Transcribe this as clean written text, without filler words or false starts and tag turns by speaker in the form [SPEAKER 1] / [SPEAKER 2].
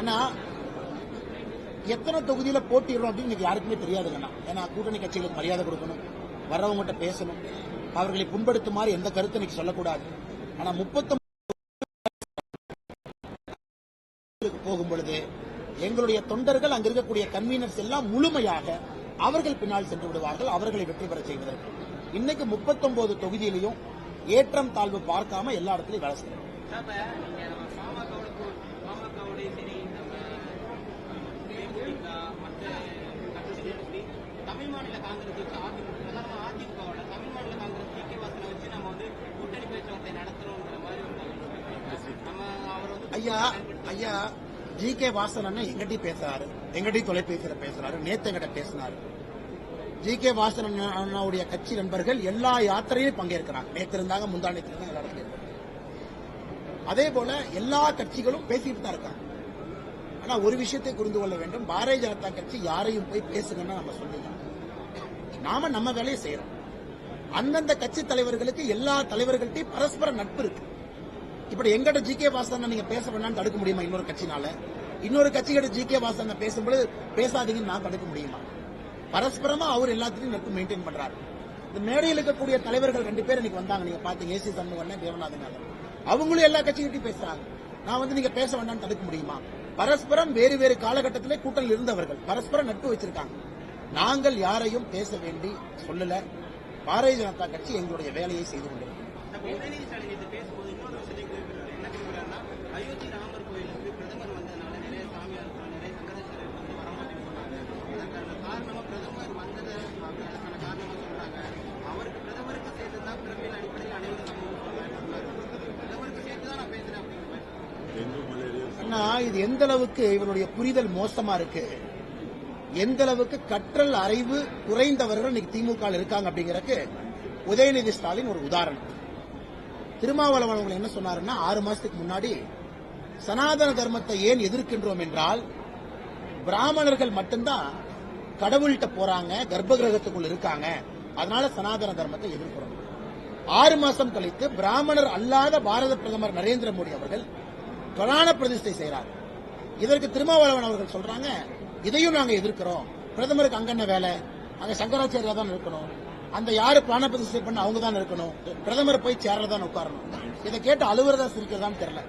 [SPEAKER 1] ஆனா எத்தனை தொகுதியில போட்டிடுறோம் அப்படின்னு இன்னைக்கு யாருக்குமே தெரியாதுங்கண்ணா. ஏன்னா கூட்டணி கட்சிகளுக்கு மரியாதை கொடுக்கணும், வர்றவங்ககிட்ட பேசணும், அவர்களை புண்படுத்துமாறு எந்த கருத்து இன்னைக்கு சொல்லக்கூடாது. ஆனா 39 போகும் பொழுது எங்களுடைய தொண்டர்கள் அங்க இருக்கக்கூடிய கன்வீனர்ஸ் எல்லாம் முழுமையாக அவர்கள் பின்னால் சென்று விடுவார்கள், அவர்களை வெற்றி பெற செய்வதற்கு. இன்னைக்கு 39 தொகுதியிலையும் ஏற்றம் தாழ்வு பார்க்காம எல்லா இடத்துலயும் வேலை செய்யணும்.
[SPEAKER 2] தமிழ் மாநில காங்கிரஸ் அதிமுக தமிழ் மாநில காங்கிரஸ் ஜி.கே. வாசனை வச்சு நம்ம கூட்டணி பேச்சுவார்த்தை நடத்துறோம்ங்கிற மாதிரி
[SPEAKER 1] ஐயா ஜி.கே. வாசன் அண்ணன் எங்கிட்டையும் பேசுறாரு, எங்கிட்டையும் தொலைபேசியில பேசுறாரு, நேத்து எங்கிட்ட பேசினாரு. ஜி.கே. வாசன் அண்ணாவுடைய கட்சி நண்பர்கள் எல்லா யாத்திரையிலும் பங்கேற்கிறாங்க. நேற்று இருந்தாங்க, முந்தானத்து இருந்தாங்க, எல்லா இடத்துலயும். அதே போல எல்லா கட்சிகளும் பேசிட்டு தான் இருக்காங்க. ஆனா ஒரு விஷயத்தை புரிந்து கொள்ள வேண்டும், பாரதிய ஜனதா கட்சி யாரையும் போய் பேசுங்கன்னா நம்ம சொல்லுங்க, நாம நம்ம வேலையை செய்யறோம். அந்தந்த கட்சி தலைவர்களுக்கு எல்லா தலைவர்கள்ட்டையும் பரஸ்பர நட்பு இருக்கு. இப்படி எங்கிட்ட ஜி.கே. வாசன் நீங்க பேச வேண்டாம்னு தடுக்க முடியுமா? இன்னொரு கட்சினால இன்னொரு கட்சிகிட்ட ஜி.கே. வாசன் பேசும்போது பேசாதீங்கன்னு நான் தடுக்க முடியுமா? பரஸ்பரமா அவர் எல்லாத்தையும் நட்பு மெயின்டைன் பண்றாரு. இந்த மேடையில் இருக்கக்கூடிய தலைவர்கள் 2 பேர் இன்னைக்கு வந்தாங்க, நீங்க பாத்தீங்க, ஏசி சண்முகன், தேவநாதன். அவங்களும் எல்லா கட்சிகிட்டையும் பேசுறாங்க. நான் நீங்க பேச வேண்டாம்னு தடுக்க முடியுமா? பரஸ்பரம் வேறு வேறு காலகட்டத்திலே கூட்டணியில் இருந்தவர்கள் பரஸ்பரம் நட்பு வச்சிருக்காங்க. நாங்கள் யாரையும் பேச வேண்டி சொல்லல. பாரதிய ஜனதா கட்சி எங்களுடைய வேலையை செய்து கொண்டிருக்கிறோம். இது எந்த அளவுக்கு இவருடைய புரிதல் மோசமா இருக்கு, எந்த அளவுக்கு கற்றல் அறிவு குறைந்தவர்கள் இன்னைக்கு திமுக இருக்காங்க அப்படிங்கறதுக்கு உதயநிதி ஸ்டாலின் ஒரு உதாரணம். திருமாவளவன் அவர்கள் என்ன சொன்னாருன்னா, 6 மாசத்துக்கு முன்னாடி சனாதன தர்மத்தை ஏன் எதிர்க்கின்றோம் என்றால், பிராமணர்கள் மட்டும்தான் கடவுள்கிட்ட போறாங்க, கர்ப்ப கிரகத்துக்குள் இருக்காங்க, அதனால சனாதன தர்மத்தை எதிர்க்கிறோம். 6 மாசம் கழித்து பிராமணர் அல்லாத பாரத பிரதமர் நரேந்திர மோடி அவர்கள் பிராண பிரதிஷ்டை செய்யறார். இதற்கு திருமாவளவன் அவர்கள் சொல்றாங்க, இதையும் நாங்க எதிர்க்கிறோம். பிரதமருக்கு அங்க என்ன வேலை? அங்க சங்கராச்சாரியா தான் இருக்கணும், அந்த யாரு பிராண பிரதிஷ்டை பண்ண அவங்க தான் இருக்கணும், பிரதமர் போய் சேர்ல தான் உட்காரணும். இதை கேட்டு அலுவலகா சிரிக்கிறதான்னு தெரியல.